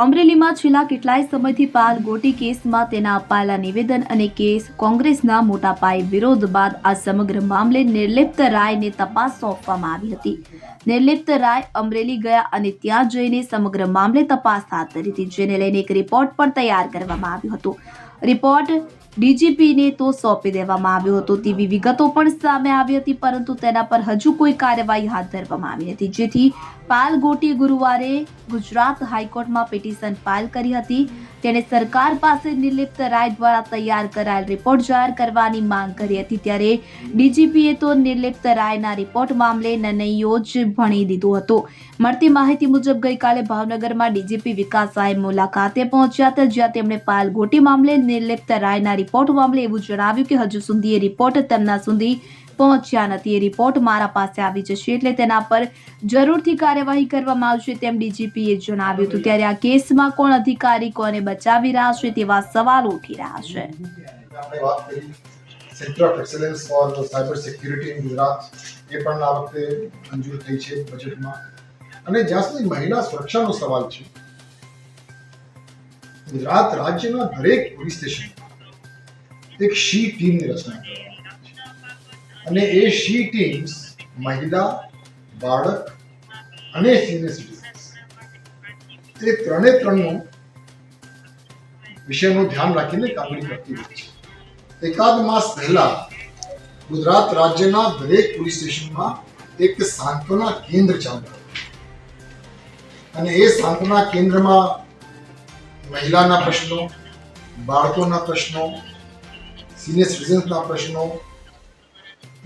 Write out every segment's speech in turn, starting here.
અમરેલીમાં છેલ્લા કેટલાય સમયથી પાલ ગોટી કેસમાં તેના અપાયેલા નિવેદન અને કેસ કોંગ્રેસના મોટા પાયે વિરોધ બાદ આ સમગ્ર મામલે નિર્લિપ્ત રાયને તપાસ સોંપવામાં આવી હતી. નિર્લિપ્ત રાય અમરેલી ગયા અને ત્યાં જઈને સમગ્ર મામલે તપાસ હાથ ધરી હતી, જેને લઈને એક રિપોર્ટ પણ તૈયાર કરવામાં આવ્યો હતો. રિપોર્ટ ડીજીપીને તો સોંપી દેવામાં આવ્યો હતો તેવી વિગતો પણ સામે આવી હતી, પરંતુ તેના પર હજુ કોઈ કાર્યવાહી હાથ ધરવામાં આવી નથી, જેથી પાલ ગોટીએ ગુરુવારે ગુજરાત હાઈકોર્ટમાં પિટિશન ફાઇલ કરી હતી. તેણે સરકાર પાસે નિર્લિપ્ત રાય દ્વારા તૈયાર કરાયેલ રિપોર્ટ જાહેર કરવાની માંગ કરી હતી. ત્યારે ડીજીપીએ તો નિર્લિપ્ત રાયના રિપોર્ટ મામલે નિર્ણયો જ ભણી દીધો હતો. મળતી માહિતી મુજબ ગઈકાલે ભાવનગરમાં ડીજીપી વિકાસ સાહેબ મુલાકાતે પહોંચ્યા હતા, જ્યાં તેમણે પાલ ગોટી મામલે નિર્લિપ્ત રાયના રિપોર્ટ મામલે એવું જણાવ્યું કે હજુ સુધી એ રિપોર્ટ તેમના સુધી પહોંચ્યા નથી. એ રિપોર્ટ મારા પાસે આવી જશે એટલે તેના પર જરૂરથી કાર્યવાહી કરવામાં આવશે તેમ ડીજીપીએ જણાવ્યું હતું. ત્યારે આ કેસમાં કોણ અધિકારી કોને બચાવી રહ્યા છે તેવા સવાલો ઉઠી રહ્યા છે. Centre of Excellence for Cyber Security in Gujarat એ પણ આ વખતે મંજૂર થઈ છે બજેટમાં. અને જ્યાં સુધી મહિલા સુરક્ષાનો સવાલ છે, ગુજરાત રાજ્યના દરેક પોલીસ સ્ટેશન એક શી ટીમની રચના કરવામાં અને એ શી ટીમ્સ મહિલા, બાળક અને સિનિયર સિટીઝન્સ એ ત્રણનું વિષયનું ધ્યાન રાખીને કામગીરી કરતી હોય છે. એકાદ માસ પહેલા ગુજરાત રાજ્યના દરેક પોલીસ સ્ટેશનમાં એક સાંત્વના કેન્દ્ર ચાલુ અને એ સાંત્વના કેન્દ્રમાં મહિલાના પ્રશ્નો, બાળકોના પ્રશ્નો, સિનિયર સિટીઝન્સના પ્રશ્નો,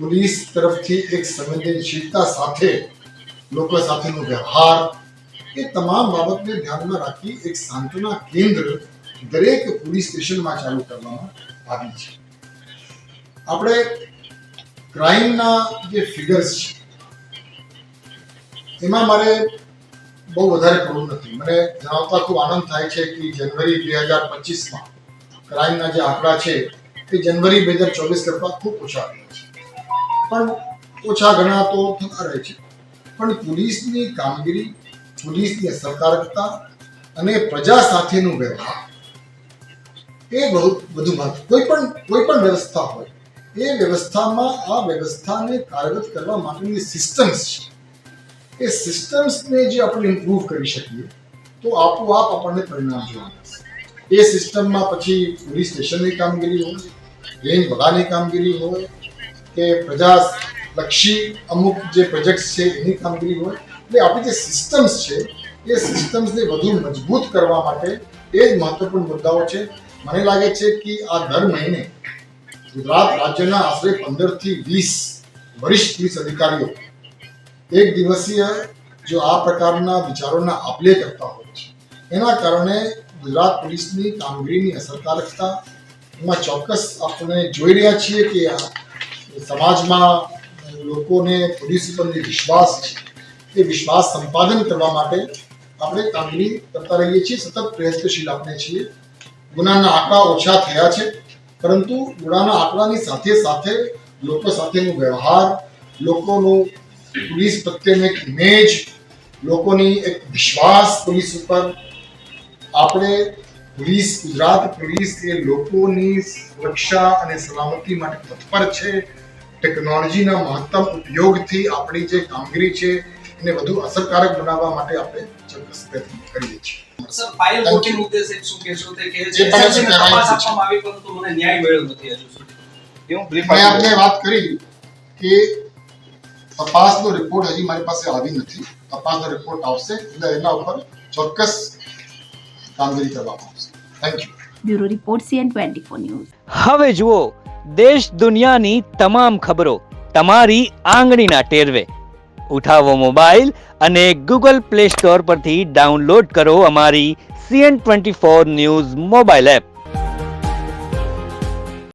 પોલીસ તરફથી એક સંવેદનશીલતા સાથે લોકો સાથેનો વ્યવહાર, એ તમામ બાબતને ધ્યાનમાં રાખી એક સાંત્વના કેન્દ્ર દરેક પોલીસ સ્ટેશનમાં ચાલુ કરવામાં આવી છે. આપણે ક્રાઇમના જે ફિગર્સ છે એમાં મારે બહુ વધારે પડવું નથી. મને જણાવતા ખૂબ આનંદ થાય છે કે જનવરી 2025માં ક્રાઇમના જે આંકડા છે એ જનવરી 2024 કરતાં ખૂબ ઓછા રહ્યા છે, પણ ઓછા ઘણા તો થતા રહે છે. પણ પોલીસની કામગીરી, પોલીસની અસરકારકતા અને પ્રજા સાથેનો વ્યવહાર એ બહુ વધુ મહત્વ. કોઈ પણ વ્યવસ્થા હોય એ વ્યવસ્થામાં આ વ્યવસ્થાને કાર્યરત કરવા માટેની સિસ્ટમ્સ છે. એ સિસ્ટમ્સને જે આપણે ઇમ્પ્રૂવ કરી શકીએ તો આપોઆપ આપણને પરિણામ જોવા મળશે. એ સિસ્ટમમાં પછી પોલીસ સ્ટેશનની કામગીરી હોય, રેન્જ વડાની કામગીરી હોય કે પ્રજાલક્ષી અમુક જે પ્રોજેક્ટ્સ છે એની કામગીરી હોય, એટલે આપણી જે સિસ્ટમ્સ છે એ સિસ્ટમ્સને વધુ મજબૂત કરવા માટે એ જ મહત્વપૂર્ણ મુદ્દાઓ છે. મને લાગે છે કે આ દર મહિને ગુજરાત રાજ્યના આશરે 15 થી 20 વરિષ્ઠ પોલીસ અધિકારીઓ એક દિવસીય જો આ પ્રકારના વિચારોના આપલે કરતા હોય છે, એના કારણે ગુજરાત પોલીસની કામગીરીની અસરકારકતા એમાં ચોક્કસ આપણે જોઈ રહ્યા છીએ કે સમાજમાં લોકોને પોલીસ ઉપર જે વિશ્વાસ છે એ વિશ્વાસ સંપાદન કરવા માટે આપણે કામગીરી કરતા રહીએ છીએ, સતત પ્રયત્નશીલ આપણે છીએ. ગુનાના આંકડા ઓછા થયા છે, પરંતુ ગુનાના આંકડાની સાથે સાથે લોકો સાથેનો વ્યવહાર, લોકોનું પોલીસ પ્રત્યેનો એક ઇમેજ, લોકોની એક વિશ્વાસ પોલીસ ઉપર, આપણે ગુજરાત પોલીસ એ લોકોની સુરક્ષા અને સલામતી માટે તત્પર છે. ટેકનોલોજીના મહત્તમ ઉપયોગથી આપણી જે કામગીરી છે એને વધુ અસરકારક બનાવવા માટે આપણે ચોક્કસ પ્રયત્ન કરીએ છીએ. સર, પાયલ ગોટી મુદ્દે શું કહેશો તે કે જે તપાસ આપવામાં આવી પરંતુ મને ન્યાય મળ્યો નથી હજુ સુધી? મેં આપને વાત કરી કે તપાસનો રિપોર્ટ હજી મારી પાસે આવી નથી. તપાસનો રિપોર્ટ આવશે એટલે એના ઉપર ચોક્કસ કામગીરી કરવામાં આવશે. Thank you. Bureau report CN24 news. હવે જુઓ દેશ દુનિયાની તમામ ખબરો તમારી આંગળીના ટેરવે. ઉઠાવો મોબાઈલ અને Google Play Store પરથી ડાઉનલોડ કરો અમારી CN24 ન્યૂઝ મોબાઈલ એપ.